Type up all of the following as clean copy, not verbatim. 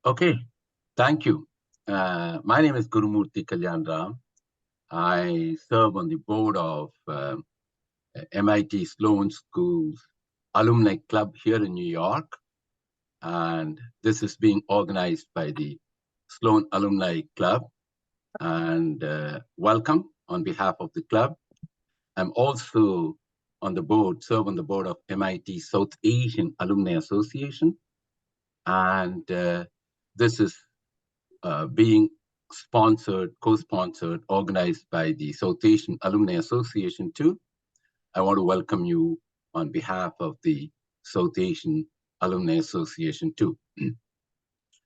Okay, thank you. My name is Gurumurthy Kalyanram. I serve on the board of MIT Sloan School's Alumni Club here in New York. And this is being organized by the Sloan Alumni Club. And welcome on behalf of the club. I'm also on the board, serve on the board of MIT South Asian Alumni Association. And this is being sponsored, co-sponsored, organized by the South Asian Alumni Association too. I want to welcome you on behalf of the South Asian Alumni Association too.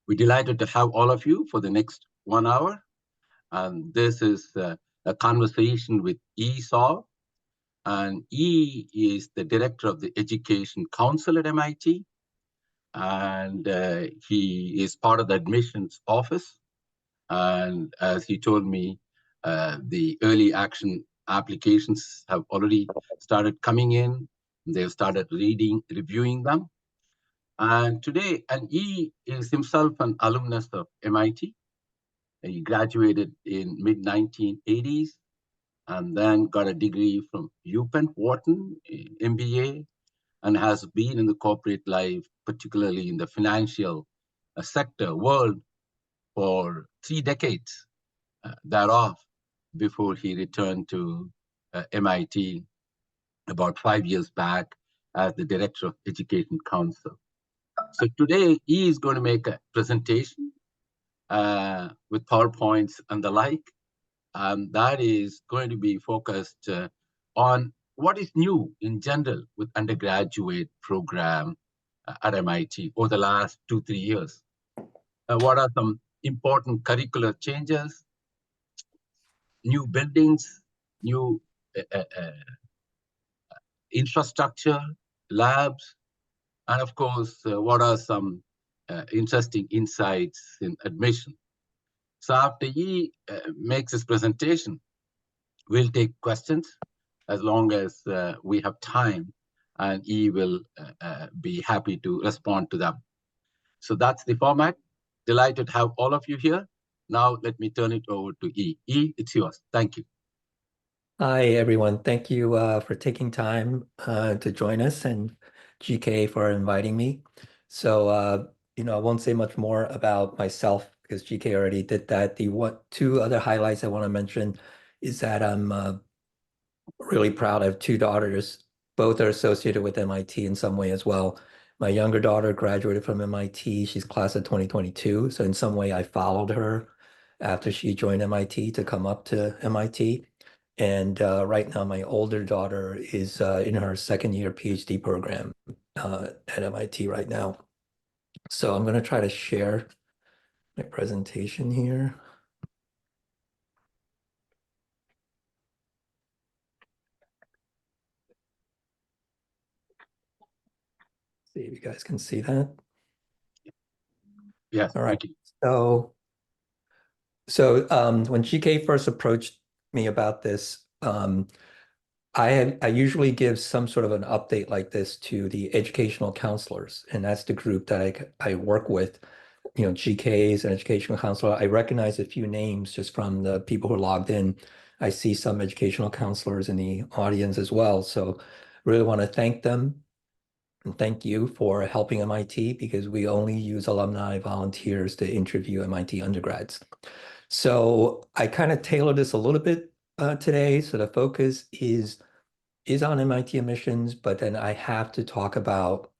We're delighted to have all of you for the next 1 hour. And this is a conversation with Yi Saw. And Yi is the director of the Education Council at MIT. And he is part of the admissions office. And as he told me, the early action applications have already started coming in. They've started reviewing them. And today, and he is himself an alumnus of MIT. He graduated in mid-1980s and then got a degree from UPenn Wharton, MBA, and has been in the corporate life, particularly in the financial sector world, for 3 decades thereof, before he returned to MIT about 5 years back as the director of Education Council. So today he is going to make a presentation with PowerPoints and the like, and that is going to be focused on what is new in general with undergraduate program at MIT over the last 2-3 years. What are some important curricular changes, new buildings, new infrastructure, labs, and of course, what are some interesting insights in admission. So after he makes his presentation, we'll take questions as long as we have time, and he will be happy to respond to them. So that's the format. Delighted to have all of you here. Now let me turn it over to E. E, it's yours. Thank you. Hi, everyone. Thank you for taking time to join us, and GK for inviting me. So, I won't say much more about myself because GK already did that. The two other highlights I want to mention is that I'm really proud. I have 2 daughters. Both are associated with MIT in some way as well. My younger daughter graduated from MIT. She's class of 2022. So in some way, I followed her after she joined MIT to come up to MIT. And right now, my older daughter is in her 2nd year PhD program at MIT right now. So I'm going to try to share my presentation here. See if you guys can see that. Yes. All right. So when GK first approached me about this, I usually give some sort of an update like this to the educational counselors, and that's the group that I work with. GKs and educational counselor. I recognize a few names just from the people who are logged in. I see some educational counselors in the audience as well. So really want to thank them and thank you for helping MIT, because we only use alumni volunteers to interview MIT undergrads. So I kind of tailored this a little bit today. So the focus is on MIT admissions, but then I have to talk about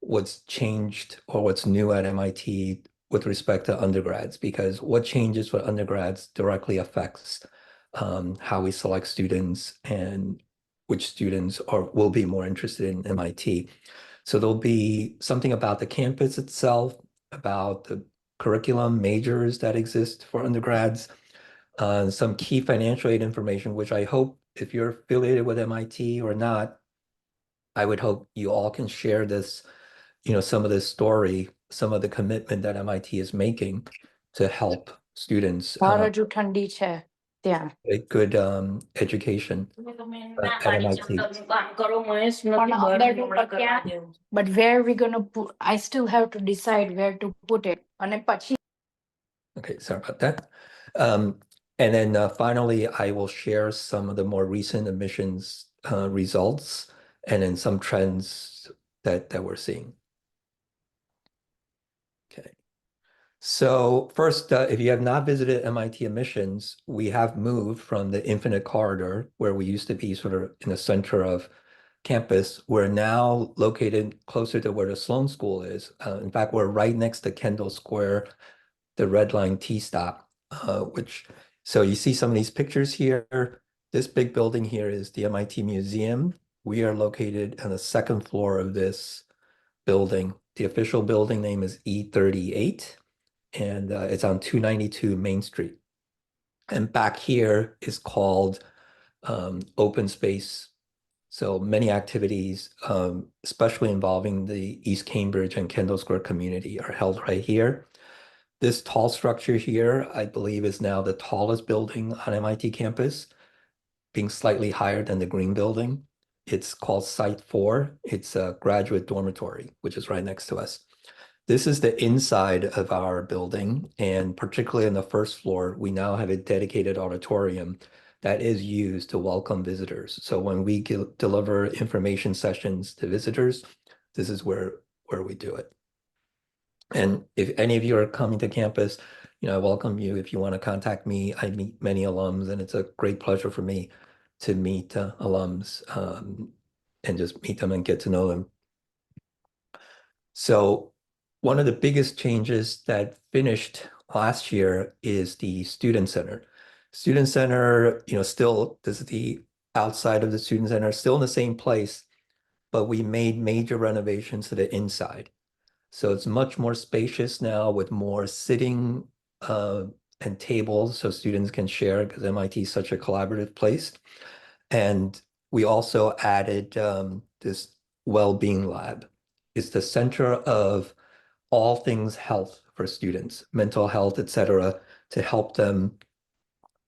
what's changed or what's new at MIT with respect to undergrads, because what changes for undergrads directly affects how we select students and which students will be more interested in MIT. So there'll be something about the campus itself, about the curriculum, majors that exist for undergrads, some key financial aid information, which I hope if you're affiliated with MIT or not, I would hope you all can share this, some of this story, some of the commitment that MIT is making to help students. ત્યાં a good education at MIT. but where we gonna put, I still have to decide where to put it. અને પછી Okay, sorry about that. And then finally, I will share some of the more recent admissions results and then some trends that we're seeing. Okay. So first, if you have not visited MIT admissions, we have moved from the Infinite Corridor, where we used to be sort of in the center of campus. We're now located closer to where the Sloan School is. In fact, we're right next to Kendall Square, the Red Line T stop, so you see some of these pictures here. This big building here is the MIT Museum. We are located on the second floor of this building. The official building name is E38, and it's on 292 Main Street. And back here is called open space. So many activities, especially involving the East Cambridge and Kendall Square community, are held right here. This tall structure here, I believe, is now the tallest building on MIT campus, being slightly higher than the Green Building. It's called Site 4. It's a graduate dormitory, which is right next to us. This is the inside of our building, and particularly on the first floor, we now have a dedicated auditorium that is used to welcome visitors. So when we deliver information sessions to visitors, this is where we do it. And if any of you are coming to campus, I welcome you. If you want to contact me, I meet many alums, and it's a great pleasure for me to meet alums and just meet them and get to know them. So one of the biggest changes that finished last year is the Student Center. Student Center, still, this is the outside of the Student Center, still in the same place, but we made major renovations to the inside. So it's much more spacious now with more sitting and tables so students can share, because MIT is such a collaborative place. And we also added this well-being lab. It's the center of all things health for students, mental health, etc., to help them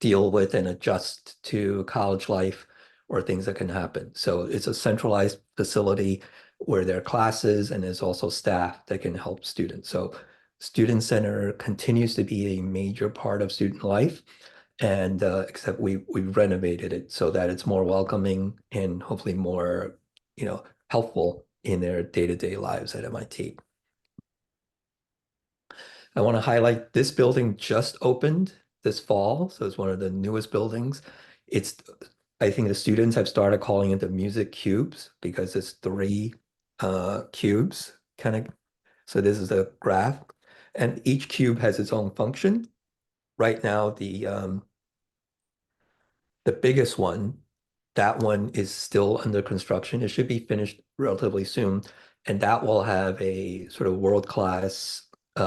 deal with and adjust to college life or things that can happen. So it's a centralized facility where there are classes, and there's also staff that can help students. So Student Center continues to be a major part of student life, and except we've renovated it so that it's more welcoming and hopefully more, helpful in their day-to-day lives at MIT. I want to highlight this building just opened this fall, so it's one of the newest buildings. I think the students have started calling it the Music Cubes because it's 3 cubes, kind of. So this is a graph, and each cube has its own function. Right now, the biggest one, that one is still under construction. It should be finished relatively soon, and that will have a sort of world-class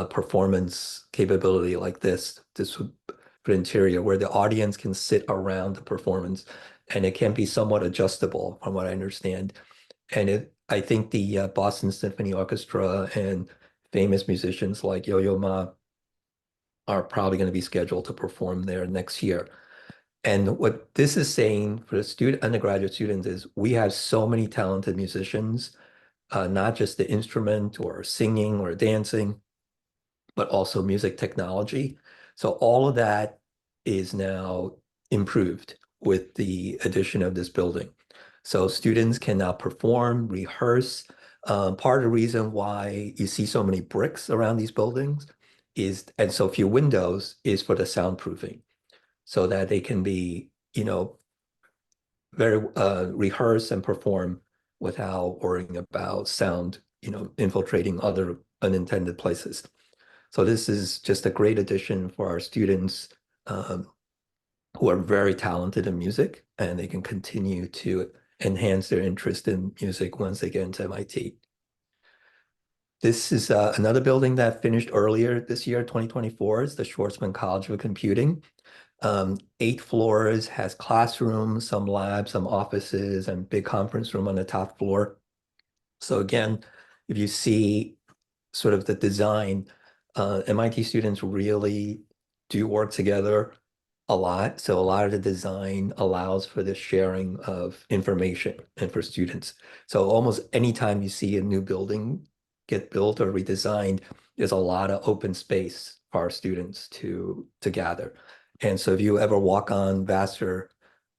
performance capability like this for interior, where the audience can sit around the performance, and it can be somewhat adjustable from what I understand. And I think the Boston Symphony Orchestra and famous musicians like Yo-Yo Ma are probably going to be scheduled to perform there next year. And what this is saying for the undergraduate students is we have so many talented musicians, not just the instrument or singing or dancing, but also music technology. So all of that is now improved with the addition of this building. So students can now perform, rehearse. Part of the reason why you see so many bricks around these buildings and so few windows is for the soundproofing, so that they can be, very rehearse and perform without worrying about sound, infiltrating other unintended places. So this is just a great addition for our students who are very talented in music, and they can continue to enhance their interest in music once they get into MIT. This is another building that finished earlier this year, 2024. It's the Schwarzman College of Computing. 8 floors, has classrooms, some labs, some offices, and big conference room on the top floor. So again, if you see sort of the design, MIT students really do work together a lot. So a lot of the design allows for the sharing of information and for students. So almost anytime you see a new building get built or redesigned, there's a lot of open space for our students to gather. And so if you ever walk on Vassar,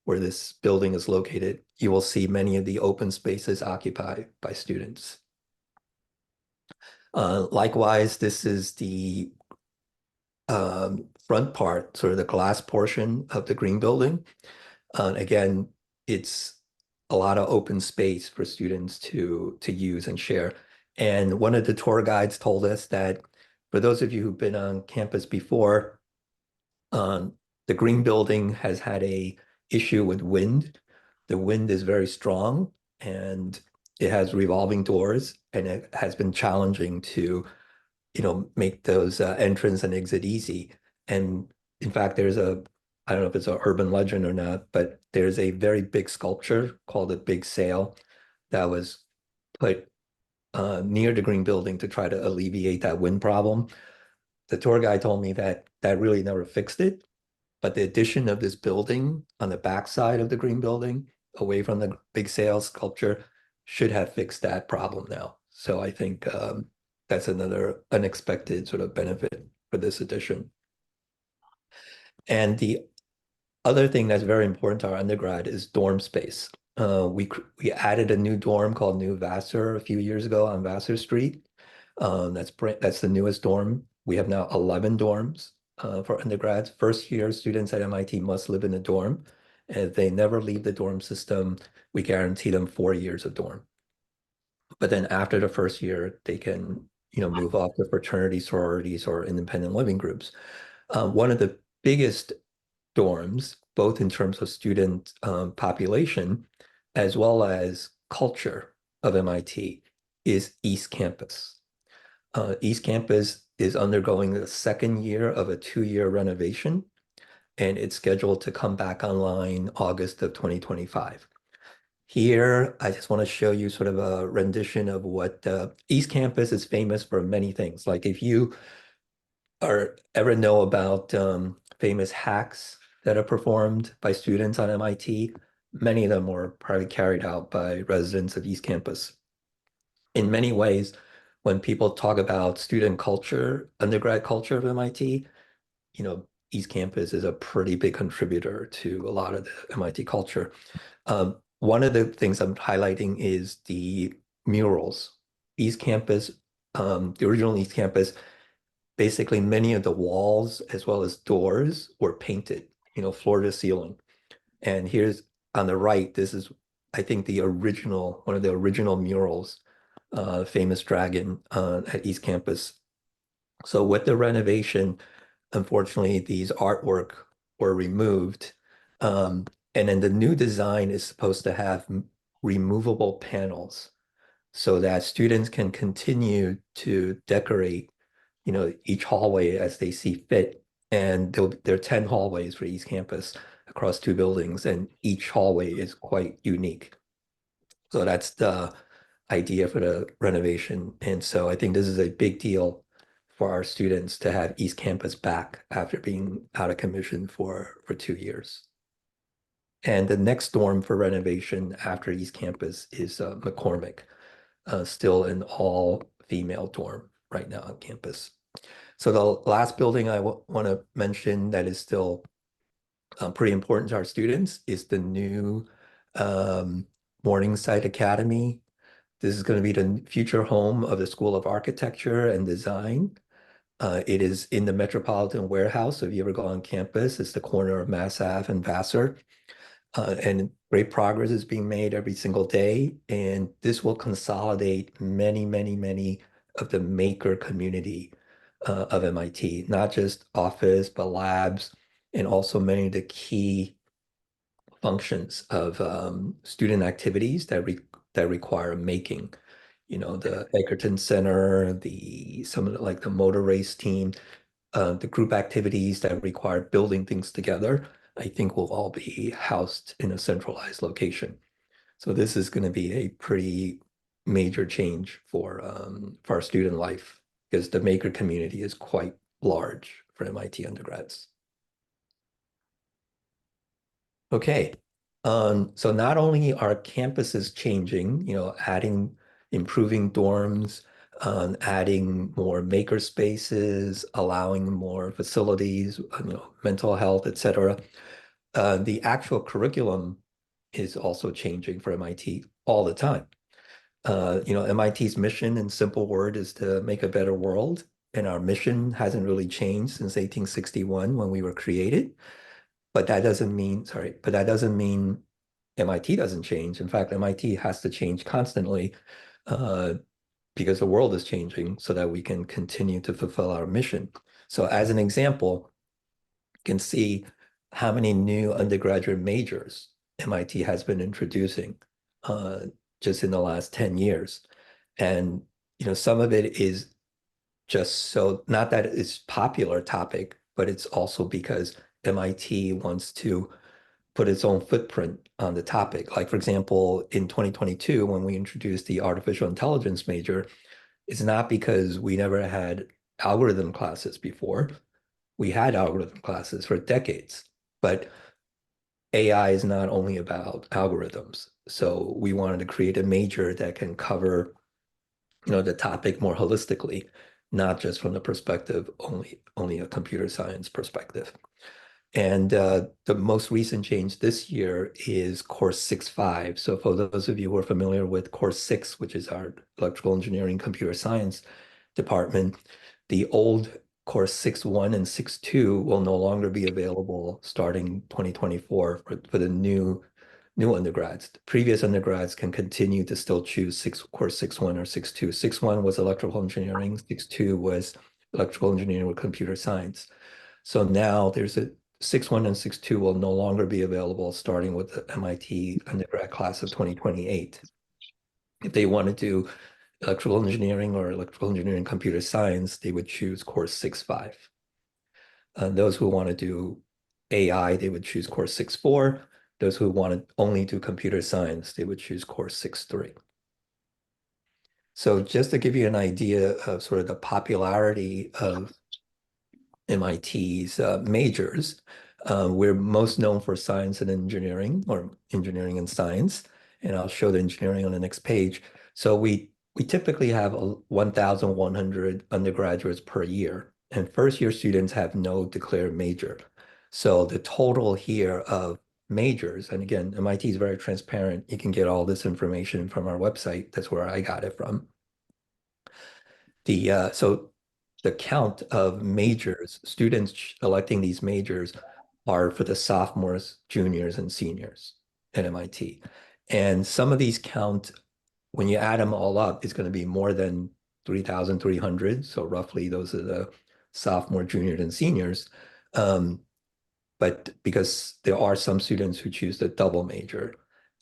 where this building is located, you will see many of the open spaces occupied by students. Likewise, this is the front part, sort of the glass portion of the green building. Again, it's a lot of open space for students to use and share. And one of the tour guides told us that for those of you who've been on campus before, the green building has had a issue with wind. The wind is very strong and it has revolving doors, and it has been challenging to make those entrance and exit easy. And in fact, I don't know if it's an urban legend or not, but there's a very big sculpture called the Big Sail that was put near the green building to try to alleviate that wind problem. The tour guide told me that really never fixed it, but the addition of this building on the backside of the green building, away from the Big Sail sculpture, should have fixed that problem now. So I think that's another unexpected sort of benefit for this addition. And the other thing that's very important to our undergrad is dorm space. We added a new dorm called New Vassar a few years ago on Vassar Street. That's the newest dorm. We have now 11 dorms for undergrads. First year students at MIT must live in a dorm. And if they never leave the dorm system, we guarantee them 4 years of dorm. But then after the first year, they can move off to fraternity, sororities, or independent living groups. One of the biggest dorms, both in terms of student population as well as culture of MIT, is East Campus. East Campus is undergoing the second year of a 2-year renovation, and it's scheduled to come back online August of 2025. Here, I just want to show you sort of a rendition of what East Campus is famous for many things. Like if you ever know about famous hacks that are performed by students on MIT, many of them were probably carried out by residents of East Campus. In many ways, when people talk about student culture, undergrad culture of MIT, East Campus is a pretty big contributor to a lot of the MIT culture. One of the things I'm highlighting is the murals. East Campus, the original East Campus, basically many of the walls as well as doors were painted, floor to ceiling. And here's on the right, this is, I think, one of the original murals, Famous Dragon at East Campus. So with the renovation, unfortunately, these artwork were removed. And then the new design is supposed to have removable panels so that students can continue to decorate each hallway as they see fit. And there are 10 hallways for East Campus across 2 buildings, and each hallway is quite unique. So that's the idea for the renovation. And so I think this is a big deal for our students to have East Campus back after being out of commission for 2 years. And the next dorm for renovation after East Campus is McCormick, still an all-female dorm right now on campus. So the last building I want to mention that is still pretty important to our students is the new Morningside Academy. This is going to be the future home of the School of Architecture and Design. It is in the Metropolitan Warehouse. So if you ever go on campus, it's the corner of Mass Ave and Vassar. And great progress is being made every single day. And this will consolidate many, many, many of the maker community of MIT, not just office, but labs, and also many of the key functions of student activities that require making. The Egerton Center, some of like the motor race team, the group activities that require building things together, I think will all be housed in a centralized location. So this is going to be a pretty major change for our student life, because the maker community is quite large for MIT undergrads. Okay. So not only are campuses changing, improving dorms, adding more maker spaces, allowing more facilities, mental health, etc. The actual curriculum is also changing for MIT all the time. MIT's mission in simple word is to make a better world, and our mission hasn't really changed since 1861 when we were created. But that doesn't mean, MIT doesn't change. In fact, MIT has to change constantly uh, because the world is changing so that we can continue to fulfill our mission. So as an example, you can see how many new undergraduate majors MIT has been introducing uh, just in the last 10 years. And, some of it is just so, not that it's popular topic, but it's also because MIT wants to put its own footprint on the topic. Like, for example, in 2022, when we introduced the artificial intelligence major, it's not because we never had algorithm classes before. We had algorithm classes for decades, but AI is not only about algorithms. So we wanted to create a major that can cover, the topic more holistically, not just from the perspective only a computer science perspective. And the most recent change this year is course 6.5. So for those of you who are familiar with course 6, which is our electrical engineering computer science department, the old course 6.1 and 6.2 will no longer be available starting 2024 for the new undergrads. The previous undergrads can continue to still choose course 6.1 or 6.2. 6.1 was electrical engineering, 6.2 was electrical engineering with computer science. So now there's a 6.1 and 6.2 will no longer be available starting with the MIT undergrad class of 2028. If they want to do electrical engineering or electrical engineering computer science, they would choose course 6.5. Those who want to do AI, they would choose course 6.4. Those who want to only do computer science, they would choose course 6.3. So just to give you an idea of sort of the popularity of MIT's majors, we're most known for science and engineering, or engineering and science, and I'll show the engineering on the next page. So we typically have 1,100 undergraduates per year, and first-year students have no declared major. So the total here of majors, and again, MIT is very transparent. You can get all this information from our website. That's where I got it from. So the count of majors, students electing these majors are for the sophomores, juniors, and seniors at MIT. And some of these count, when you add them all up, it's going to be more than 3,300. So roughly those are the sophomore, junior, and seniors. But because there are some students who choose the double major,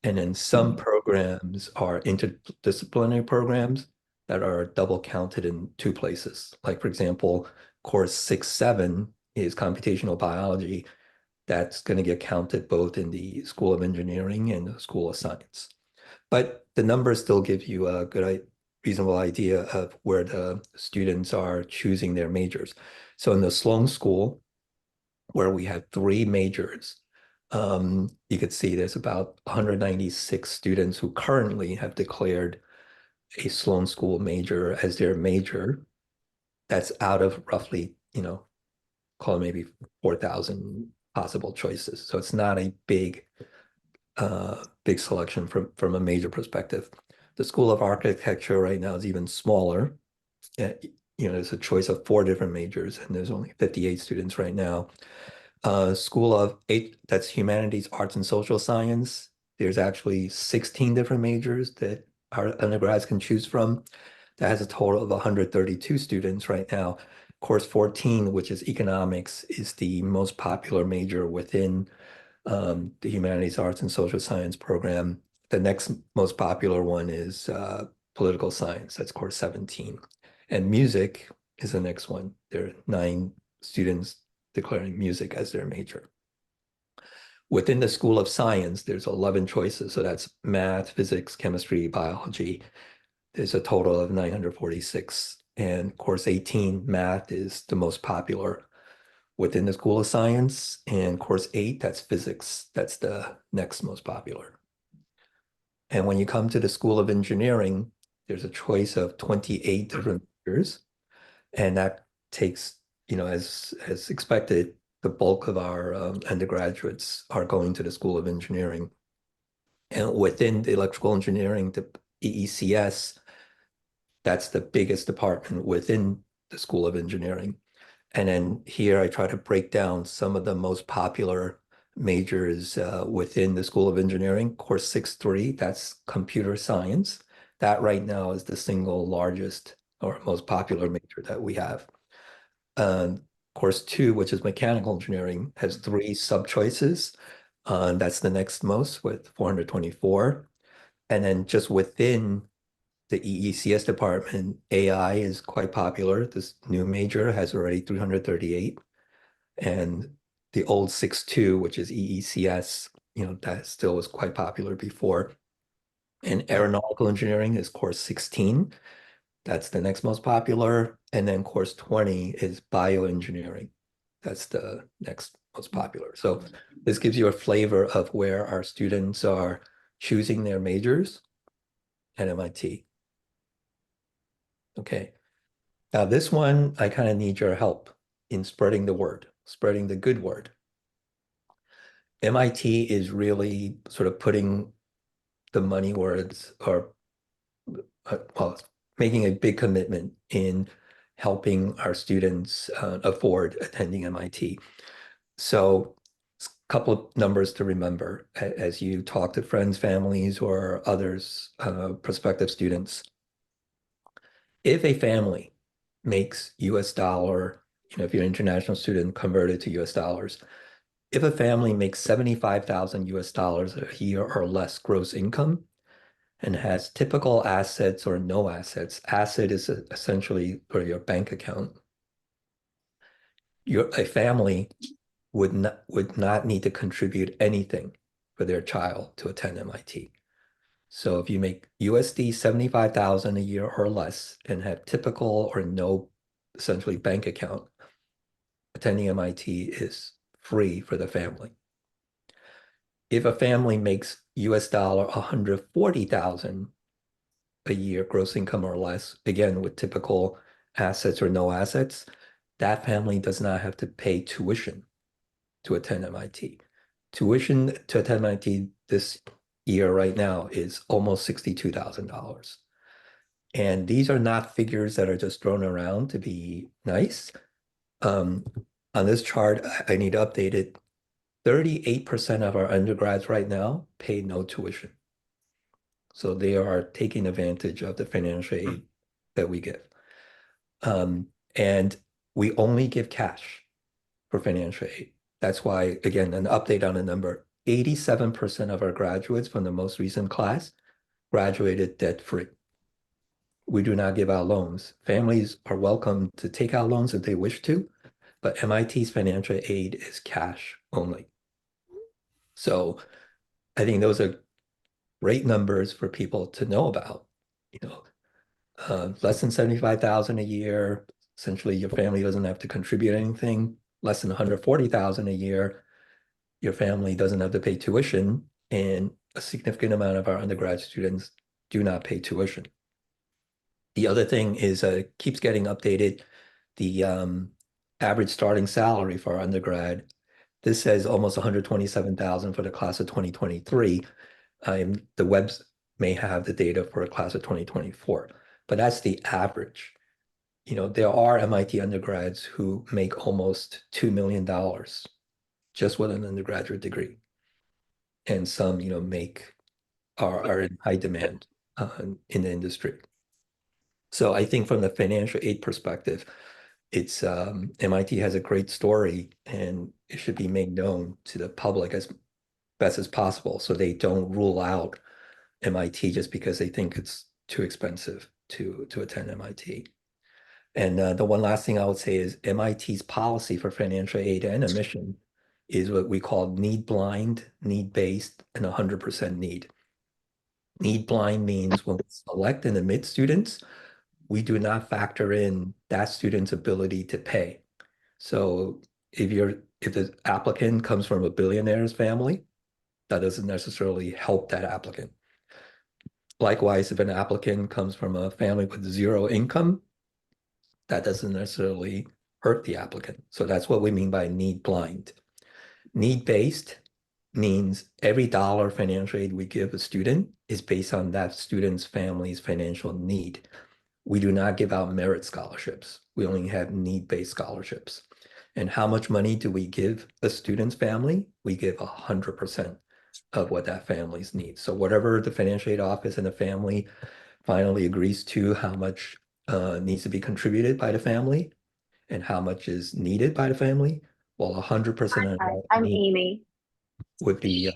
and then some programs are interdisciplinary programs that are double counted in two places. Like, for example, course 6.7 is computational biology. That's going to get counted both in the School of Engineering and the School of Science. But the numbers still give you a good, reasonable idea of where the students are choosing their majors. So in the Sloan School, where we have 3 majors, you could see there's about 196 students who currently have declared a Sloan School major as their major. That's out of roughly, call it maybe 4,000 possible choices. So it's not a big selection from a major perspective. The School of Architecture right now is even smaller. There's a choice of 4 different majors, and there's only 58 students right now. School of 8, that's Humanities, Arts, and Social Science. There's actually 16 different majors that our undergrads can choose from. That has a total of 132 students right now. Course 14, which is economics, is the most popular major within the Humanities, Arts, and Social Science program. The next most popular one is political science. That's course 17. And music is the next one. There are 9 students declaring music as their major. Within the School of Science, there's 11 choices. So that's math, physics, chemistry, biology. There's a total of 946. And course 18, math, is the most popular within the School of Science, and course 8, that's physics. That's the next most popular. And when you come to the School of Engineering, there's a choice of 28 different majors, and that takes, as expected, the bulk of our undergraduates are going to the School of Engineering. And within the electrical engineering, the EECS, that's the biggest department within the School of Engineering. And then here I try to break down some of the most popular majors within the School of Engineering. Course 6.3, that's computer science. That right now is the single largest or most popular major that we have. Course 2, which is mechanical engineering, has 3 sub-choices. That's the next most with 424. And then just within the EECS department, AI is quite popular. This new major has already 338. And the old 6.2, which is EECS, that still was quite popular before. And aeronautical engineering is course 16. That's the next most popular. And then course 20 is bioengineering. That's the next most popular. So this gives you a flavor of where our students are choosing their majors at MIT. Okay. Now this one, I kind of need your help in spreading the word, spreading the good word. MIT is really sort of putting the money where it's, or well, making a big commitment in helping our students afford attending MIT. So a couple of numbers to remember as you talk to friends, families, or others, prospective students. If a family makes US dollar, if you're an international student converted to US dollars, if a family makes 75,000 US dollars a year or less gross income and has typical assets or no assets, asset is essentially for your bank account, a family would not need to contribute anything for their child to attend MIT. So if you make USD 75,000 a year or less and have typical or no essentially bank account, attending MIT is free for the family. If a family makes US dollar 140,000 a year gross income or less, again with typical assets or no assets, that family does not have to pay tuition to attend MIT. Tuition to attend MIT this year right now is almost $62,000. And these are not figures that are just thrown around to be nice. On this chart, I need to update it. 38% of our undergrads right now pay no tuition. So they are taking advantage of the financial aid that we give. And we only give cash for financial aid. That's why, again, an update on the number, 87% of our graduates from the most recent class graduated debt-free. We do not give out loans. Families are welcome to take out loans if they wish to, but MIT's financial aid is cash only. So I think those are great numbers for people to know about. Less than 75,000 a year, essentially your family doesn't have to contribute anything. Less than 140,000 a year, your family doesn't have to pay tuition, and a significant amount of our undergrad students do not pay tuition. The other thing is keeps getting updated. The average starting salary for our undergrad, this says almost 127,000 for the class of 2023. The webs may have the data for a class of 2024, but that's the average. There are MIT undergrads who make almost $2 million just with an undergraduate degree. And some, are in high demand in the industry. So I think from the financial aid perspective, it's MIT has a great story, and it should be made known to the public as best as possible so they don't rule out MIT just because they think it's too expensive to attend MIT. And the one last thing I would say is MIT's policy for financial aid and admission is what we call need blind, need based, and 100% need. Need blind means when we select and admit students, we do not factor in that student's ability to pay. So if the applicant comes from a billionaire's family, that doesn't necessarily help that applicant. Likewise, if an applicant comes from a family with zero income, that doesn't necessarily hurt the applicant. So that's what we mean by need blind. Need-based means every dollar financial aid we give a student is based on that student's family's financial need. We do not give out merit scholarships. We only have need-based scholarships. And how much money do we give a student's family? We give 100% of what that family's needs. So whatever the financial aid office and the family finally agrees to, how much needs to be contributed by the family and how much is needed by the family, well, 100% of that I'm need Amy. would be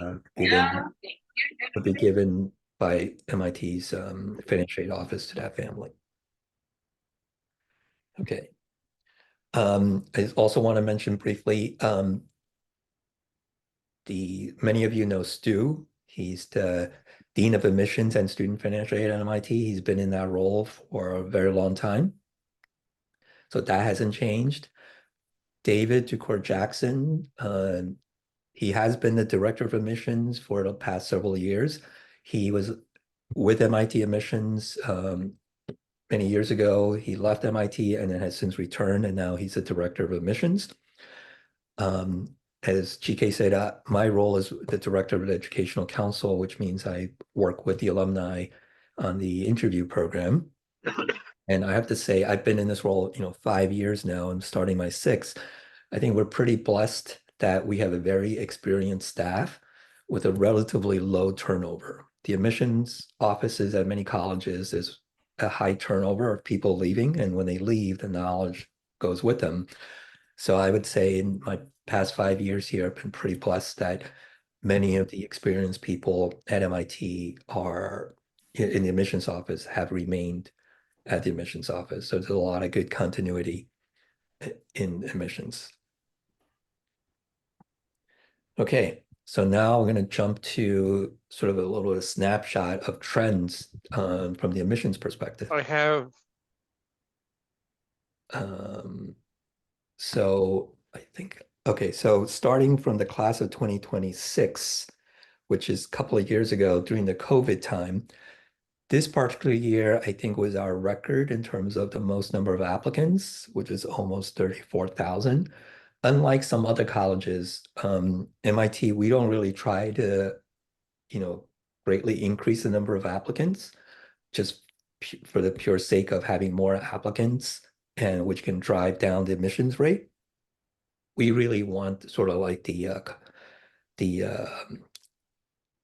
given by MIT's financial aid office to that family. Okay. I also want to mention briefly, many of you know Stu. He's the Dean of Admissions and Student Financial Aid at MIT. He's been in that role for a very long time. So that hasn't changed. David Ducour Jackson, he has been the Director of Admissions for the past several years. He was with MIT Admissions many years ago. He left MIT and then has since returned, and now he's the Director of Admissions. As GK said, my role is the Director of the Educational Council, which means I work with the alumni on the interview program. And I have to say, I've been in this role, 5 years now. I'm starting my 6th. I think we're pretty blessed that we have a very experienced staff with a relatively low turnover. The admissions offices at many colleges is a high turnover of people leaving, and when they leave, the knowledge goes with them. So I would say in my past 5 years here, I've been pretty blessed that many of the experienced people at MIT are in the admissions office have remained at the admissions office. So there's a lot of good continuity in admissions. Okay, so now we're going to jump to sort of a little bit of snapshot of trends from the admissions perspective. I have. So I think, okay, so starting from the class of 2026, which is a couple of years ago during the COVID time, this particular year, I think, was our record in terms of the most number of applicants, which is almost 34,000. Unlike some other colleges, MIT, we don't really try to, greatly increase the number of applicants, just for the pure sake of having more applicants, and which can drive down the admissions rate. We really want sort of like the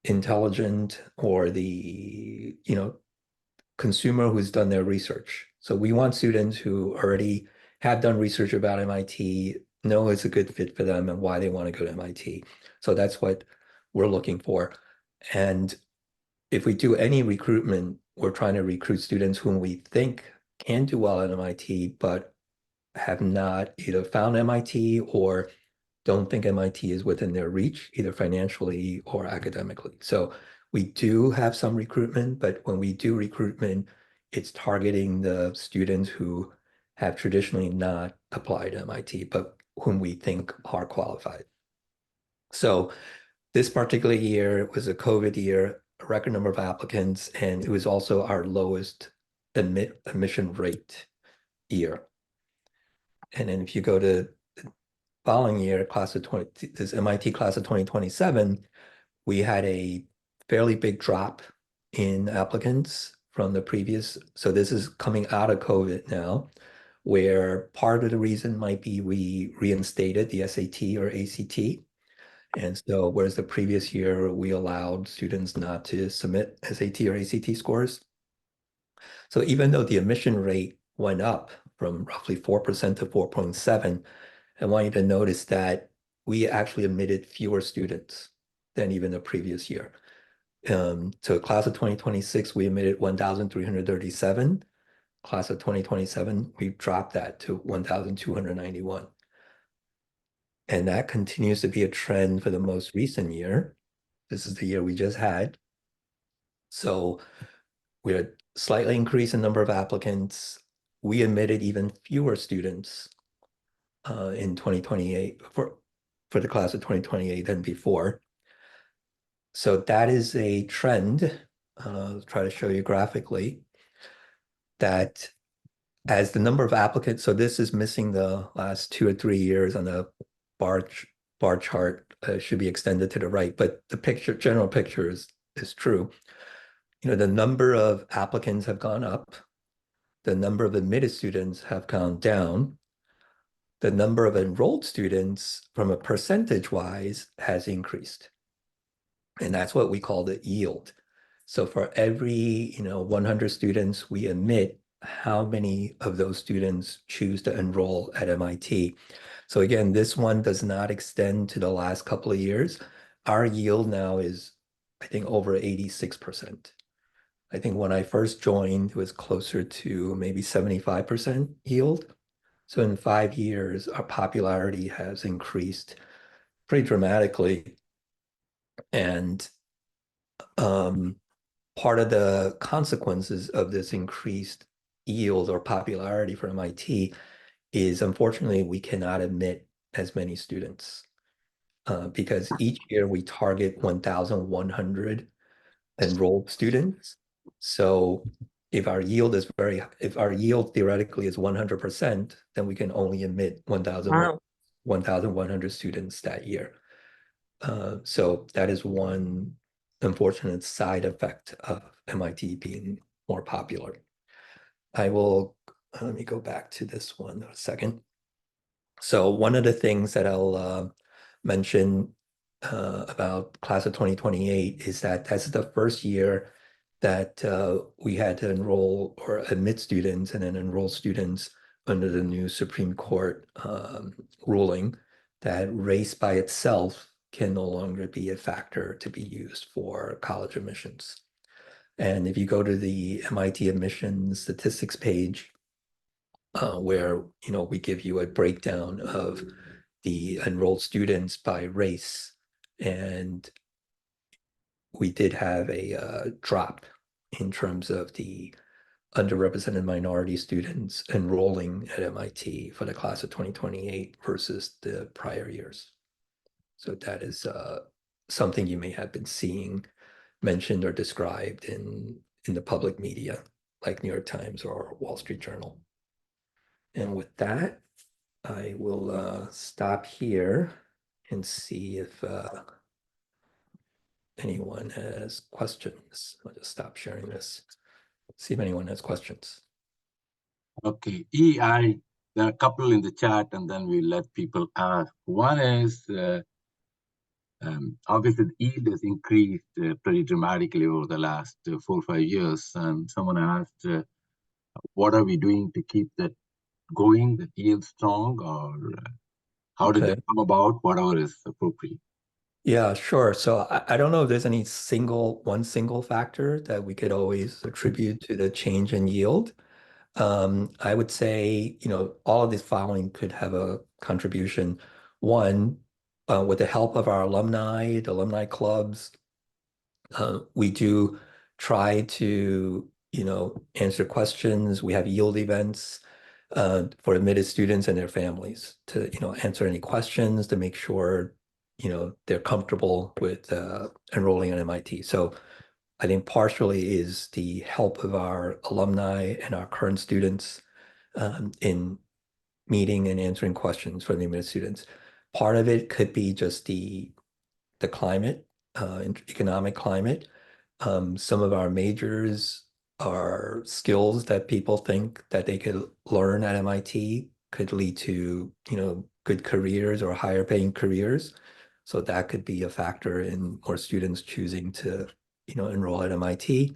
intelligent or the consumer who's done their research. So we want students who already have done research about MIT, know it's a good fit for them and why they want to go to MIT. So that's what we're looking for. And if we do any recruitment, we're trying to recruit students whom we think can do well at MIT, but have not either found MIT or don't think MIT is within their reach, either financially or academically. So we do have some recruitment, but when we do recruitment, it's targeting the students who have traditionally not applied to MIT, but whom we think are qualified. So this particular year was a COVID year, a record number of applicants, and it was also our lowest admission rate year. And then if you go to the following year, this MIT class of 2027, we had a fairly big drop in applicants from the previous. So this is coming out of COVID now, where part of the reason might be we reinstated the SAT or ACT. And so whereas the previous year, we allowed students not to submit SAT or ACT scores. So even though the admission rate went up from roughly 4% to 4.7%, I want you to notice that we actually admitted fewer students than even the previous year. So class of 2026, we admitted 1,337. Class of 2027, we dropped that to 1,291. And that continues to be a trend for the most recent year. This is the year we just had. So we had a slightly increase in number of applicants. We admitted even fewer students in 2028 for the class of 2028 than before. So that is a trend. I'll try to show you graphically that as the number of applicants, so this is missing the last 2 or 3 years on the bar chart, should be extended to the right, but the general picture is true. The number of applicants have gone up, the number of admitted students have gone down, the number of enrolled students from a percentage wise has increased. And that's what we call the yield. So for every 100 students we admit, how many of those students choose to enroll at MIT? So again, this one does not extend to the last couple of years. Our yield now is, I think, over 86%. I think when I first joined, it was closer to maybe 75% yield. So in 5 years, our popularity has increased pretty dramatically. And part of the consequences of this increased yield or popularity for MIT is, unfortunately, we cannot admit as many students because each year we target 1,100 enrolled students. So if our yield theoretically is 100%, then we can only admit 1,100 students that year. So that is one unfortunate side effect of MIT being more popular. Let me go back to this one a second. So one of the things that I'll mention about class of 2028 is that that's the first year that we had to enroll or admit students and then enroll students under the new Supreme Court ruling that race by itself can no longer be a factor to be used for college admissions. And if you go to the MIT admissions statistics page, where we give you a breakdown of the enrolled students by race, and we did have a drop in terms of the underrepresented minority students enrolling at MIT for the class of 2028 versus the prior years. So that is something you may have been seeing mentioned or described in the public media, like New York Times or Wall Street Journal. And with that, I will stop here and see if anyone has questions. I'll just stop sharing this. See if anyone has questions. Okay, there are a couple in the chat, and then we let people ask. One is, obviously, the yield has increased pretty dramatically over the last 4 or 5 years. And someone asked, what are we doing to keep that going, the yield strong, or how did it come about? Whatever is appropriate. Yeah, sure. So I don't know if there's any one single factor that we could always attribute to the change in yield. I would say, all of these following could have a contribution. One, with the help of our alumni, the alumni clubs, we do try to, answer questions. We have yield events for admitted students and their families to, answer any questions to make sure, they're comfortable with enrolling at MIT. So I think partially is the help of our alumni and our current students in meeting and answering questions for the admitted students. Part of it could be just the climate, economic climate. Some of our majors are skills that people think that they could learn at MIT could lead to, good careers or higher paying careers. So that could be a factor in more students choosing to, enroll at MIT.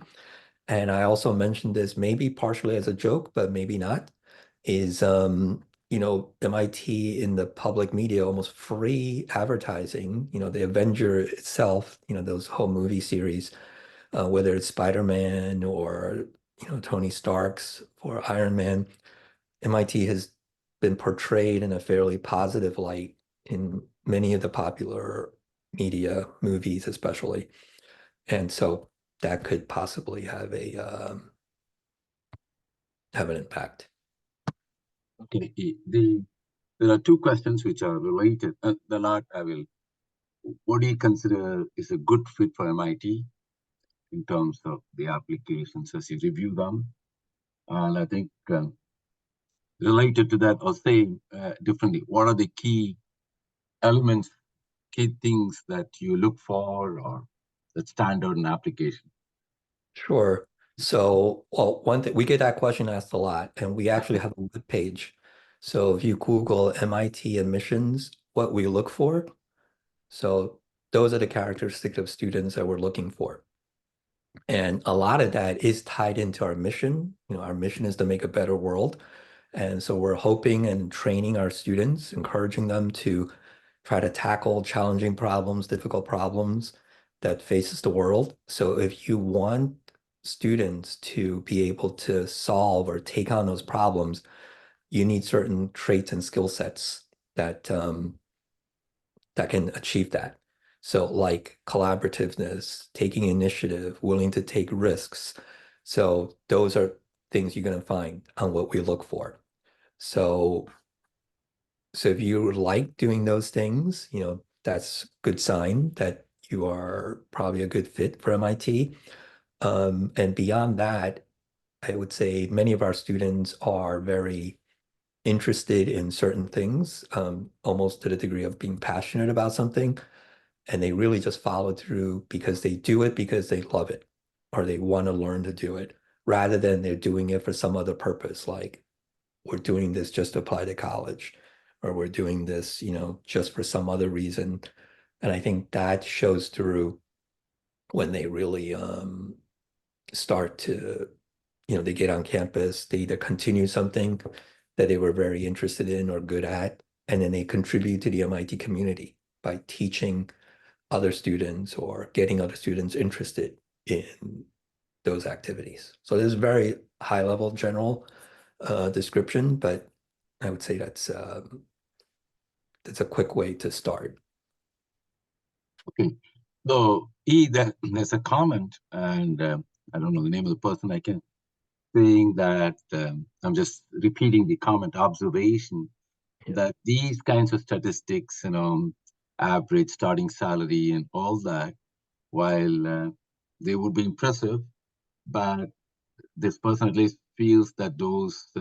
And I also mentioned this maybe partially as a joke, but maybe not, is MIT in the public media, almost free advertising, the Avenger itself, those whole movie series, whether it's Spider-Man or, Tony Stark's for Iron Man, MIT has been portrayed in a fairly positive light in many of the popular media, movies especially. And so that could possibly have an impact. Okay, there are two questions which are related. What do you consider is a good fit for MIT in terms of the applications as you review them? And I think related to that, I'll say differently. What are the key elements, key things that you look for or that stand out in application? Sure. So, well, one thing, we get that question asked a lot, and we actually have a web page. So if you Google MIT admissions, what we look for, so those are the characteristics of students that we're looking for. And a lot of that is tied into our mission. Our mission is to make a better world. And so we're hoping and training our students, encouraging them to try to tackle challenging problems, difficult problems that faces the world. So if you want students to be able to solve or take on those problems, you need certain traits and skill sets that that can achieve that. So like collaborativeness, taking initiative, willing to take risks. So those are things you're going to find on what we look for. So if you like doing those things, that's a good sign that you are probably a good fit for MIT. And beyond that, I would say many of our students are very interested in certain things, almost to the degree of being passionate about something. And they really just follow through because they do it because they love it or they want to learn to do it rather than they're doing it for some other purpose, like we're doing this just to apply to college or we're doing this, just for some other reason. And I think that shows through when they really start to, they get on campus, they either continue something that they were very interested in or good at, and then they contribute to the MIT community by teaching other students or getting other students interested in those activities. So there's a very high level general description, but I would say that's a quick way to start. Okay. So there's a comment, and I don't know the name of the person. I can saying that I'm just repeating the comment observation that these kinds of statistics, average starting salary and all that, while they would be impressive, but this person at least feels that those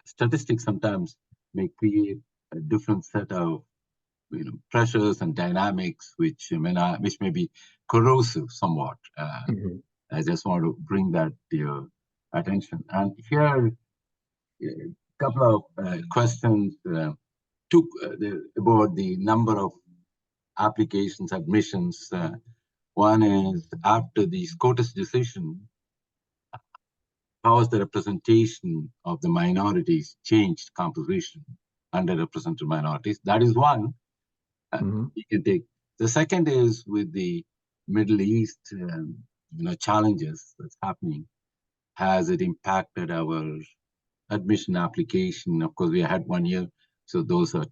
statistics sometimes may create a different set of pressures and dynamics which may be corrosive somewhat. I just want to bring that to your attention. And here, a couple of questions about the number of applications, admissions. One is, after the SCOTUS decision, how has the representation of the minorities changed composition, underrepresented minorities? That is one. You can take. The second is with the Middle East, challenges that's happening. Has it impacted our admission application? Of course, we had 1 year, so those are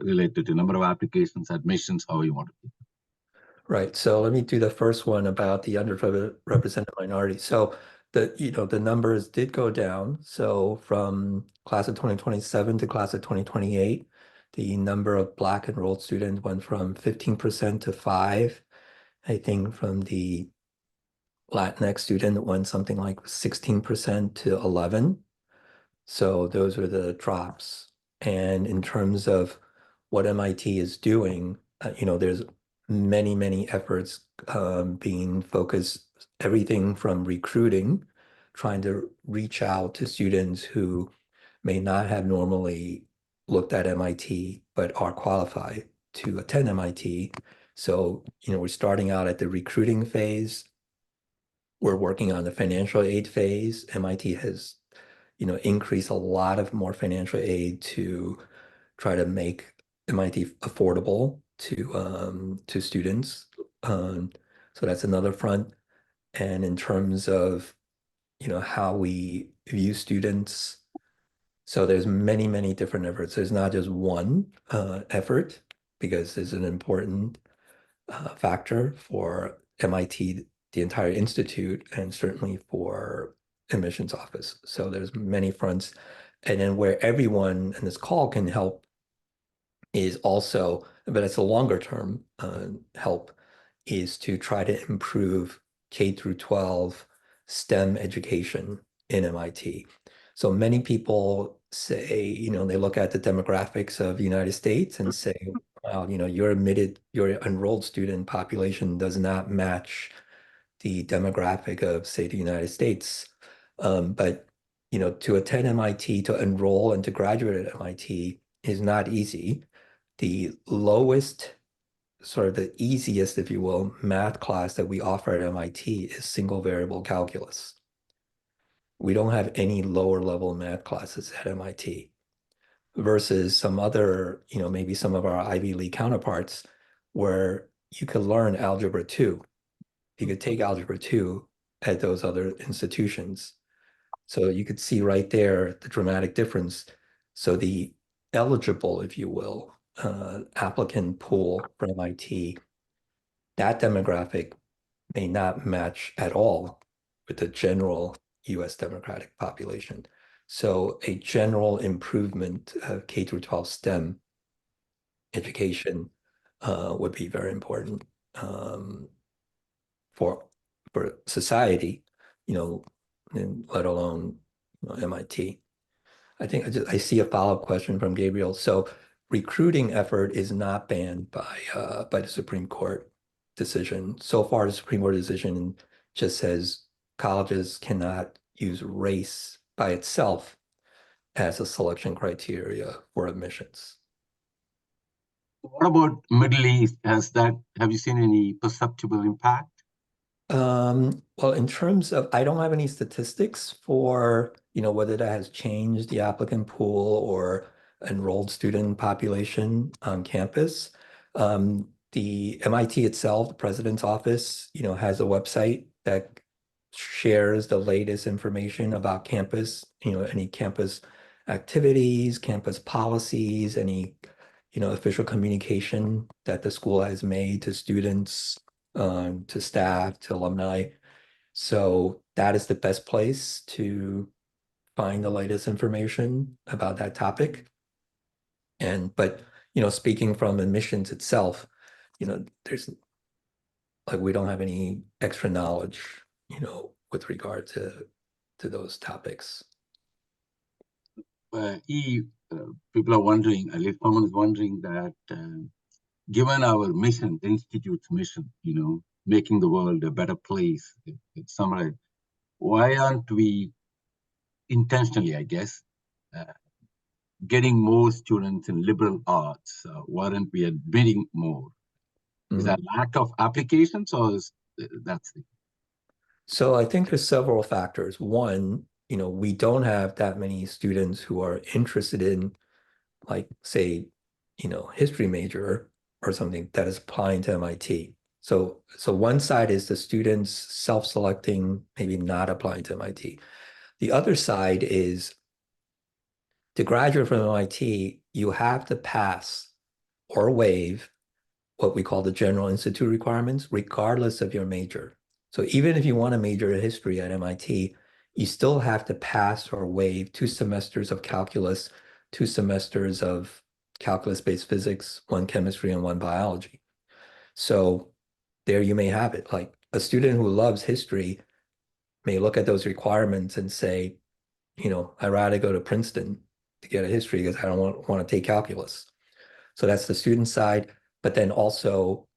related to number of applications, admissions, how you want to do. Right. So let me do the first one about the underrepresented minority. So the numbers did go down. So from class of 2027 to class of 2028, the number of Black enrolled students went from 15% to 5%. I think from the Latinx student, it went something like 16% to 11%. So those are the drops. And in terms of what MIT is doing, there's many, many efforts being focused, everything from recruiting, trying to reach out to students who may not have normally looked at MIT, but are qualified to attend MIT. So, we're starting out at the recruiting phase. We're working on the financial aid phase. MIT has, increased a lot of more financial aid to try to make MIT affordable to students. So that's another front. And in terms of, how we view students, so there's many, many different efforts. There's not just one effort, because there's an important factor for MIT, the entire institute, and certainly for admissions office. So there's many fronts. And then where everyone in this call can help is also, but it's a longer term help, is to try to improve K through 12 STEM education in MIT. So many people say, they look at the demographics of the United States and say, well, your enrolled student population does not match the demographic of, say, the United States. But to attend MIT, to enroll and to graduate at MIT is not easy. The lowest, sort of the easiest, if you will, math class that we offer at MIT is single variable calculus. We don't have any lower level math classes at MIT versus some other, maybe some of our Ivy League counterparts where you could learn algebra 2. You could take algebra 2 at those other institutions. So you could see right there the dramatic difference. So the eligible, if you will, applicant pool for MIT, that demographic may not match at all with the general US democratic population. So a general improvement of K through 12 STEM education would be very important for society, and let alone MIT. I think I see a follow-up question from Gabriel. So recruiting effort is not banned by the Supreme Court decision. So far, the Supreme Court decision just says colleges cannot use race by itself as a selection criteria for admissions. What about Middle East? Have you seen any perceptible impact? Well, in terms of, I don't have any statistics for, whether that has changed the applicant pool or enrolled student population on campus. The MIT itself, the president's office, has a website that shares the latest information about campus, any campus activities, campus policies, any, official communication that the school has made to students, to staff, to alumni. So that is the best place to find the latest information about that topic. But speaking from admissions itself, there's we don't have any extra knowledge, with regard to those topics. People are wondering, at least someone is wondering that given our mission, the Institute's mission, making the world a better place, it's summarized, why aren't we intentionally, I guess, getting more students in liberal arts? Why aren't we admitting more? Is that lack of applications, or that's it? So I think there's several factors. One, we don't have that many students who are interested in, like, say, history major or something that is applying to MIT. So one side is the students self-selecting, maybe not applying to MIT. The other side is to graduate from MIT, you have to pass or waive what we call the General Institute requirements, regardless of your major. So even if you want to major in history at MIT, you still have to pass or waive 2 semesters of calculus, 2 semesters of calculus-based physics, 1 chemistry, and 1 biology. So there you may have it. Like a student who loves history may look at those requirements and say, I'd rather go to Princeton to get a history because I don't want to take calculus. So that's the student side. But then also,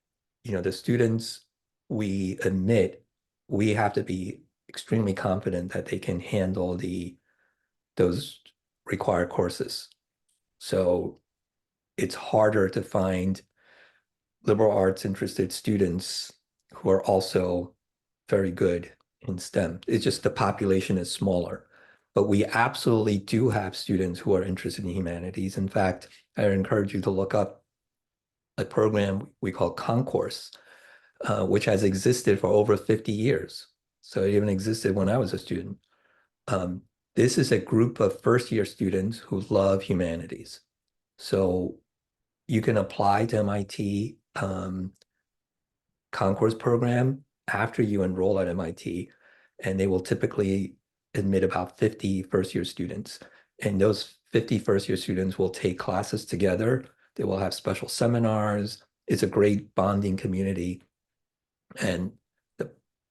the students we admit, we have to be extremely confident that they can handle those required courses. So it's harder to find liberal arts interested students who are also very good in STEM. It's just the population is smaller. But we absolutely do have students who are interested in humanities. In fact, I encourage you to look up a program we call Concourse, which has existed for over 50 years. So it even existed when I was a student. This is a group of first-year students who love humanities. So you can apply to MIT Concourse program after you enroll at MIT, and they will typically admit about 50 first-year students. And those 50 first-year students will take classes together. They will have special seminars. It's a great bonding community. And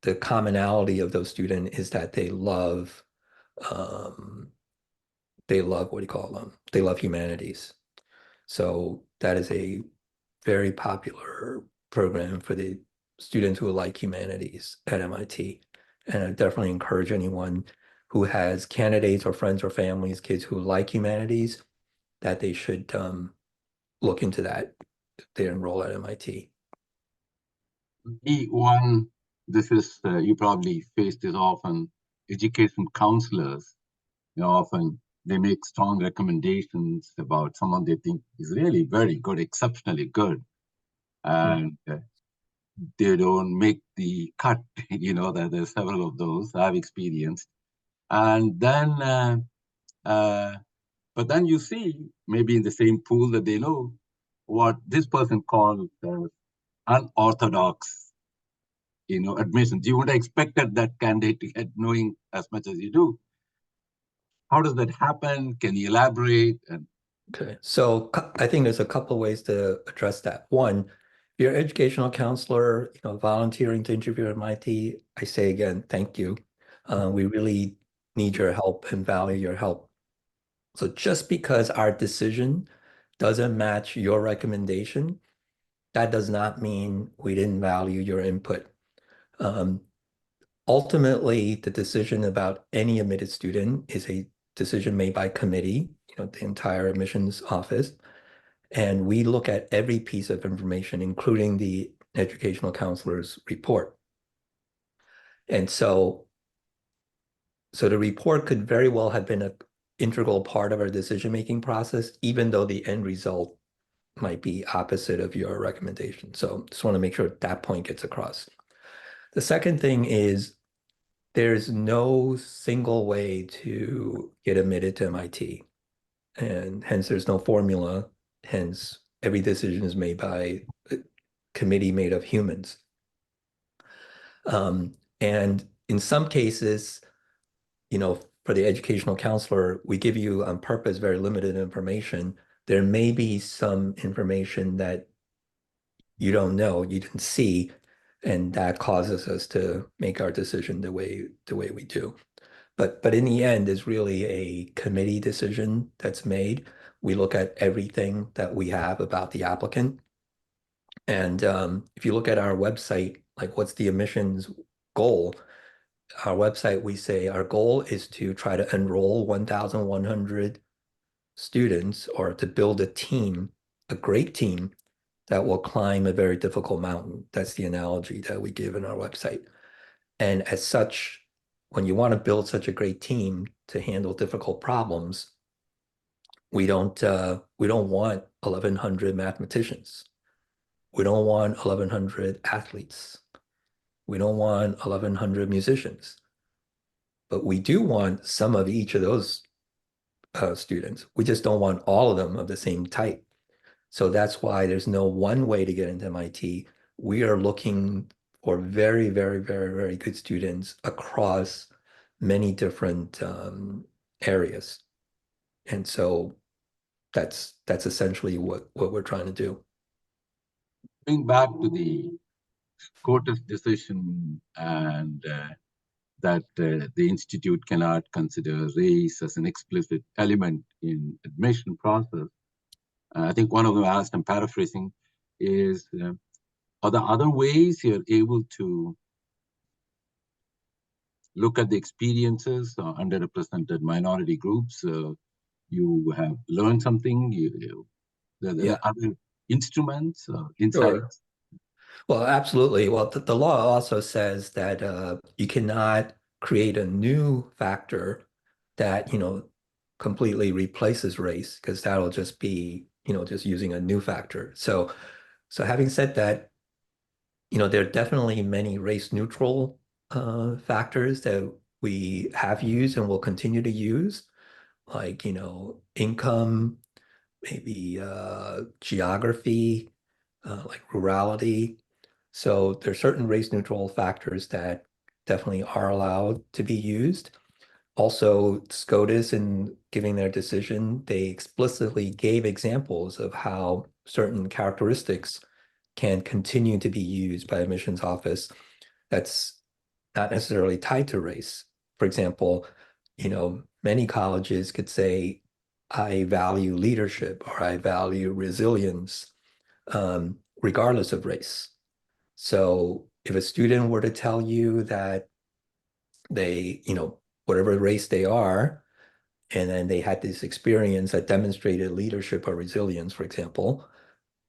the commonality of those students is that they love, what do you call them? They love humanities. So that is a very popular program for the students who like humanities at MIT. And I definitely encourage anyone who has candidates or friends or families, kids who like humanities, that they should look into that if they enroll at MIT. This is, you probably face this often, education counselors, often they make strong recommendations about someone they think is really very good, exceptionally good. And they don't make the cut, that there's several of those I've experienced. And then, but then you see, maybe in the same pool that they know, what this person calls unorthodox, admissions. You would have expected that candidate to get knowing as much as you do. How does that happen? Can you elaborate? Okay, so I think there's a couple of ways to address that. One, if you're an educational counselor, volunteering to interview at MIT, I say again, thank you. We really need your help and value your help. So just because our decision doesn't match your recommendation, that does not mean we didn't value your input. Ultimately, the decision about any admitted student is a decision made by committee, the entire admissions office. And we look at every piece of information, including the educational counselor's report. And so the report could very well have been an integral part of our decision-making process, even though the end result might be opposite of your recommendation. So just want to make sure that point gets across. The second thing is there's no single way to get admitted to MIT. And hence there's no formula. Hence every decision is made by a committee made of humans. And in some cases, for the educational counselor, we give you on purpose very limited information. There may be some information that you don't know, you didn't see, and that causes us to make our decision the way we do. But in the end, it's really a committee decision that's made. We look at everything that we have about the applicant. And if you look at our website, like what's the admissions goal? Our website, we say our goal is to try to enroll 1,100 students or to build a team, a great team that will climb a very difficult mountain. That's the analogy that we give in our website. And as such, when you want to build such a great team to handle difficult problems, we don't want 1,100 mathematicians. We don't want 1,100 athletes. We don't want 1,100 musicians. But we do want some of each of those students. We just don't want all of them of the same type. So that's why there's no one way to get into MIT. We are looking for very, very, very, very good students across many different areas. And so that's essentially what we're trying to do. Going back to the SCOTUS decision and that the institute cannot consider race as an explicit element in admission process. I think one of them asked, I'm paraphrasing, is are there other ways you're able to look at the experiences of underrepresented minority groups? You have learned something, there are other instruments, insights? Sure. Well, absolutely. Well, the law also says that you cannot create a new factor that, completely replaces race, because that'll just be, just using a new factor. So having said that, there are definitely many race neutral factors that we have used and will continue to use, like, income, maybe geography, like rurality. So there are certain race neutral factors that definitely are allowed to be used. Also, SCOTUS, in giving their decision, they explicitly gave examples of how certain characteristics can continue to be used by admissions office that's not necessarily tied to race. For example, many colleges could say, I value leadership or I value resilience, regardless of race. So if a student were to tell you that they, whatever race they are, and then they had this experience that demonstrated leadership or resilience, for example,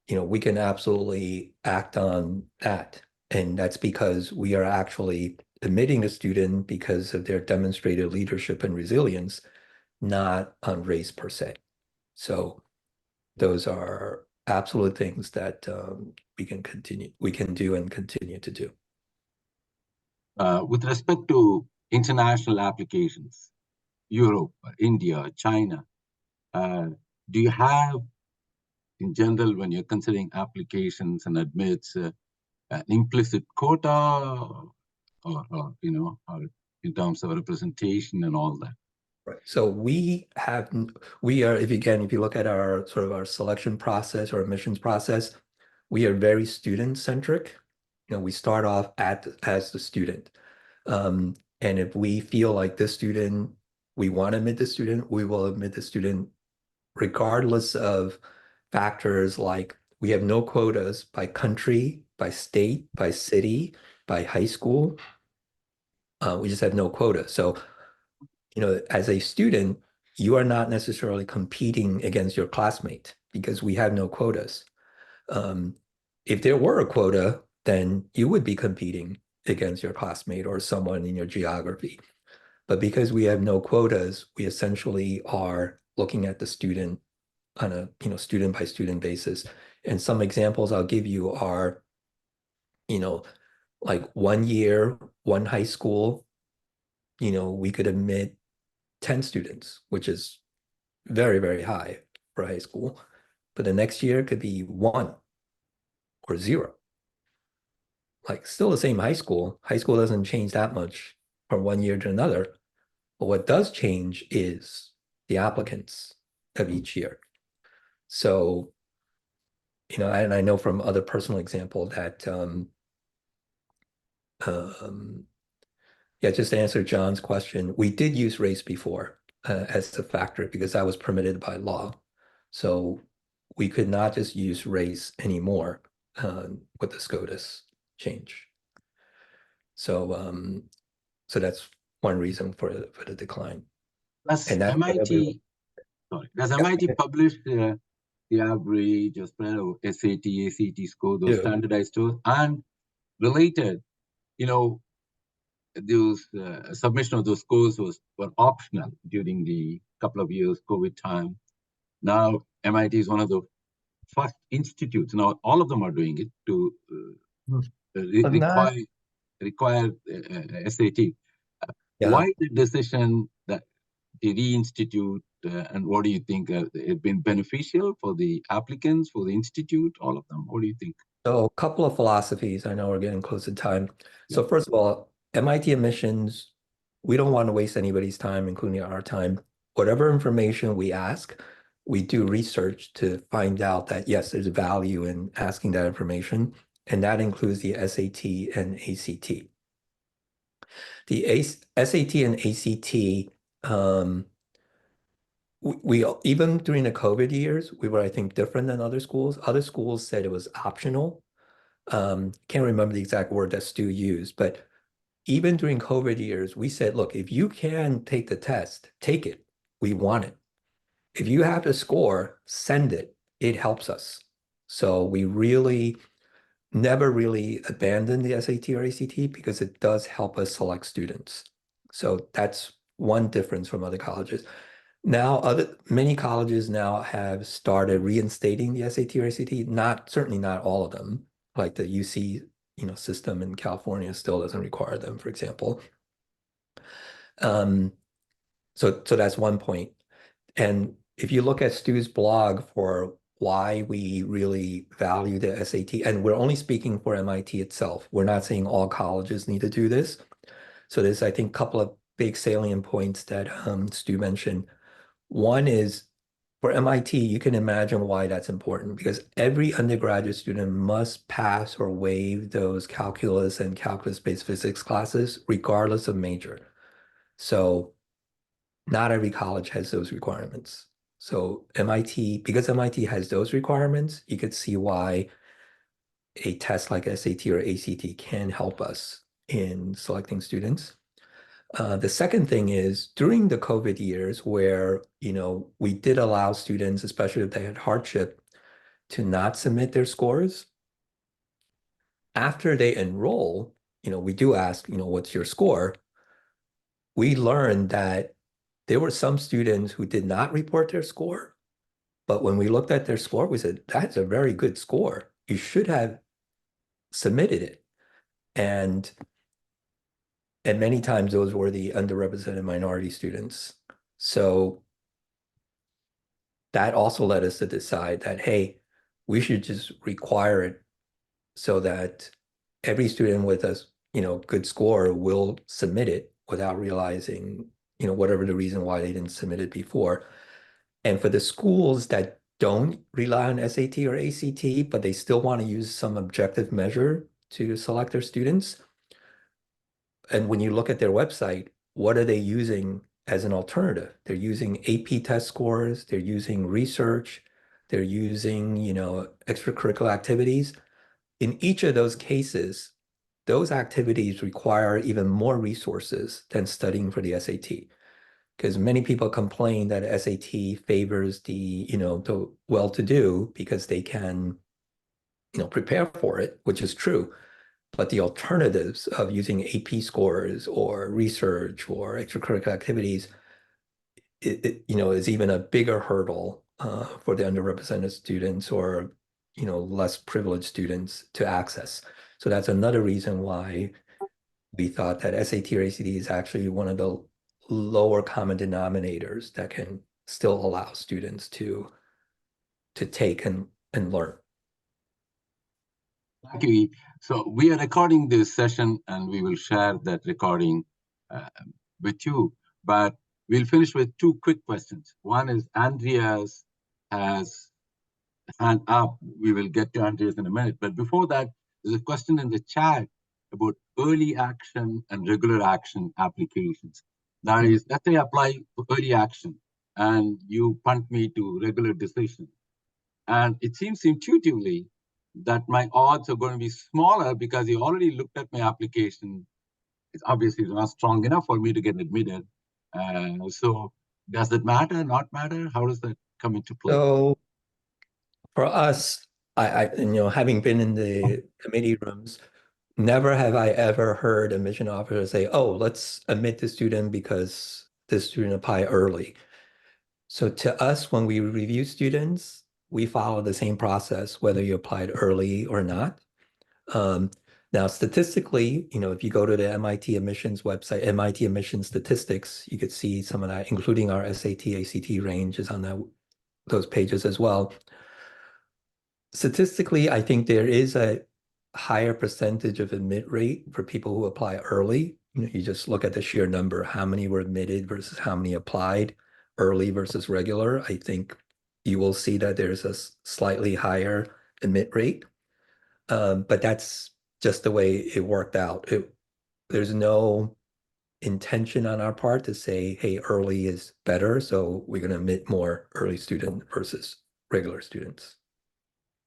we can absolutely act on that. And that's because we are actually admitting the student because of their demonstrated leadership and resilience, not on race per se. So those are absolute things that we can do and continue to do. With respect to international applications, Europe, India, China, do you have, in general, when you're considering applications and admits, an implicit quota, or in terms of representation and all that? Right. So we are, if you look at our sort of our selection process or admissions process, we are very student centric. We start off as the student. And if we feel like this student, we want to admit the student, we will admit the student regardless of factors like we have no quotas by country, by state, by city, by high school. We just have no quota. So, as a student, you are not necessarily competing against your classmate because we have no quotas. If there were a quota, then you would be competing against your classmate or someone in your geography. But because we have no quotas, we essentially are looking at the student on a student by student basis. And some examples I'll give you are, like 1 year, one high school, we could admit 10 students, which is very, very high for high school. But the next year could be 1 or 0. Like still the same high school. High school doesn't change that much from 1 year to another. But what does change is the applicants of each year. So, and I know from other personal example that, yeah, just to answer John's question, we did use race before as a factor because that was permitted by law. So we could not just use race anymore with the SCOTUS change. So that's one reason for the decline. Does And that's MIT, publish the average or spread of SAT, ACT score, those standardized scores? And related, those submission of those scores were optional during the couple of years COVID time. Now MIT is one of the first institutes. Now all of them are doing it to require SAT. Yeah. Why the decision that they reinstitute, and what do you think? It's been beneficial for the applicants, for the institute, all of them? What do you think? So a couple of philosophies. I know we're getting close to time. Yeah. So first of all, MIT admissions, we don't want to waste anybody's time, including our time. Whatever information we ask, we do research to find out that, yes, there's value in asking that information. And that includes the SAT and ACT. The SAT and ACT, we even during the COVID years, we were, I think, different than other schools. Other schools said it was optional. Can't remember the exact word that Stu used, but even during COVID years, we said, look, if you can take the test, take it. We want it. If you have to score, send it. It helps us. So we really never really abandoned the SAT or ACT because it does help us select students. So that's one difference from other colleges. Now, many colleges now have started reinstating the SAT or ACT. Certainly not all of them. Like the UC, system in California still doesn't require them, for example. So that's one point. And if you look at Stu's blog for why we really value the SAT, and we're only speaking for MIT itself. We're not saying all colleges need to do this. So there's, I think, a couple of big salient points that Stu mentioned. One is for MIT, you can imagine why that's important because every undergraduate student must pass or waive those calculus and calculus-based physics classes, regardless of major. So not every college has those requirements. So MIT, because MIT has those requirements, you could see why a test like SAT or ACT can help us in selecting students. The second thing is during the COVID years where, we did allow students, especially if they had hardship, to not submit their scores. After they enroll, we do ask, what's your score? We learned that there were some students who did not report their score, but when we looked at their score, we said, that's a very good score. You should have submitted it. And many times those were the underrepresented minority students. So that also led us to decide that, hey, we should just require it so that every student with a good score will submit it without realizing, whatever the reason why they didn't submit it before. And for the schools that don't rely on SAT or ACT, but they still want to use some objective measure to select their students, and when you look at their website, what are they using as an alternative? They're using AP test scores, they're using research, they're using, extracurricular activities. In each of those cases, those activities require even more resources than studying for the SAT. Because many people complain that SAT favors the well-to-do because they can, prepare for it, which is true. But the alternatives of using AP scores or research or extracurricular activities, is even a bigger hurdle for the underrepresented students or, less privileged students to access. So that's another reason why we thought that SAT or ACT is actually one of the lower common denominators that can still allow students to take and learn. Thank you. So we are recording this session and we will share that recording with you. But we'll finish with two quick questions. One is Andreas has hand up. We will get to Andreas in a minute. But before that, there's a question in the chat about early action and regular action applications. That is, let's say I apply for early action and you punt me to regular decision. And it seems intuitively that my odds are going to be smaller because you already looked at my application. It's obviously not strong enough for me to get admitted. So does it matter, not matter? How does that come into play? So for us, I having been in the committee rooms, never have I ever heard a admission officer say, oh, let's admit the student because the student applied early. So to us, when we review students, we follow the same process, whether you applied early or not. Now, statistically, if you go to the MIT admissions website, MIT admissions statistics, you could see some of that, including our SAT, ACT ranges on those pages as well. Statistically, I think there is a higher percentage of admit rate for people who apply early. You just look at the sheer number, how many were admitted versus how many applied, early versus regular. I think you will see that there's a slightly higher admit rate. But that's just the way it worked out. There's no intention on our part to say, hey, early is better, so we're going to admit more early student versus regular students.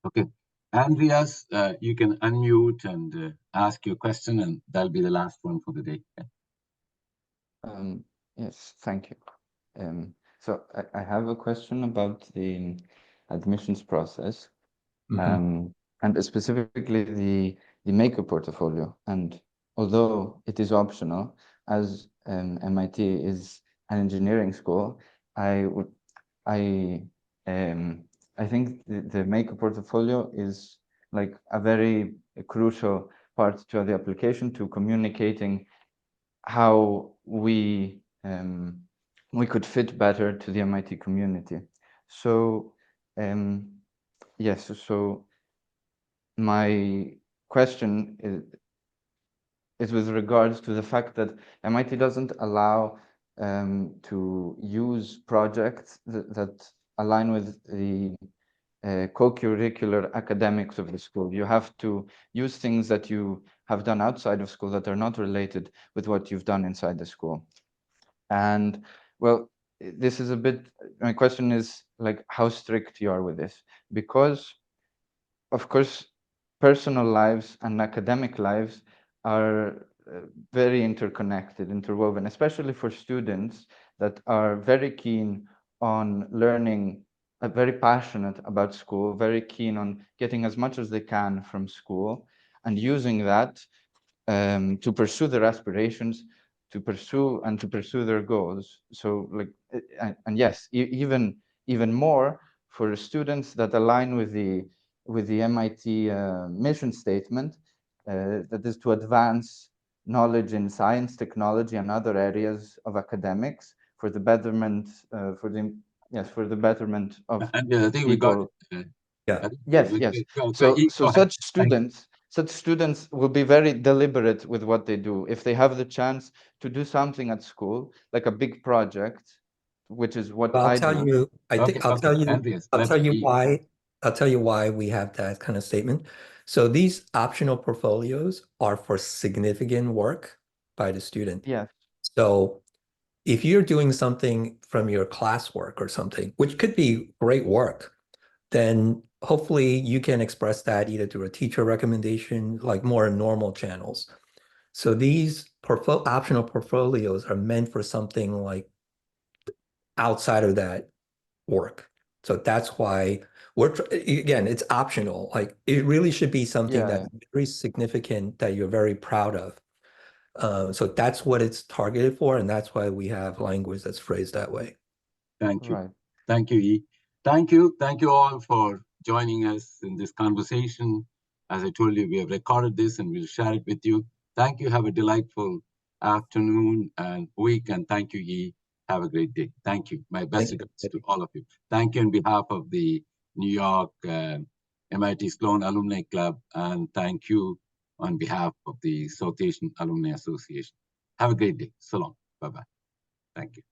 Okay. Andreas, you can unmute and ask your question, and that'll be the last one for the day. Yes, thank you. So I have a question about the admissions process, and specifically the maker portfolio. And although it is optional, as MIT is an engineering school, I think the maker portfolio is like a very crucial part to the application, to communicating how we could fit better to the MIT community. So yes, so my question is with regards to the fact that MIT doesn't allow to use projects that align with the co-curricular academics of the school. You have to use things that you have done outside of school that are not related with what you've done inside the school. And well, this is a bit, my question is like how strict you are with this, because of course personal lives and academic lives are very interconnected, interwoven, especially for students that are very keen on learning, very passionate about school, very keen on getting as much as they can from school and using that to pursue their aspirations, to pursue their goals. So like, and yes, even more for students that align with the MIT mission statement, that is to advance knowledge in science, technology, and other areas of academics for the betterment, for the betterment of And I think people. Yeah. Yes. So such students will be very deliberate with what they do. If they have the chance to do something at school, like a big project, which is what Well, I I'll tell do. you, I'll tell you why we have that kind of statement. So these optional portfolios are for significant work by the student. Yes. So if you're doing something from your classwork or something, which could be great work, then hopefully you can express that either through a teacher recommendation, like more normal channels. So these optional portfolios are meant for something like outside of that work. So that's why again, it's optional. Like it really should be something that's very significant that you're very proud of. So that's what it's targeted for, and that's why we have language that's phrased that way. Thank you. Right. Thank you, E. Thank you all for joining us in this conversation. As I told you, we have recorded this and we'll share it with you. Thank you. Have a delightful afternoon and week. And thank you, E. Have a great day. Thank you. My best regards to all of you. Thank you on behalf of the New York MIT Sloan Alumni Club. And thank you on behalf of the South Asian Alumni Association. Have a great day. So long. Bye-bye. Thank you.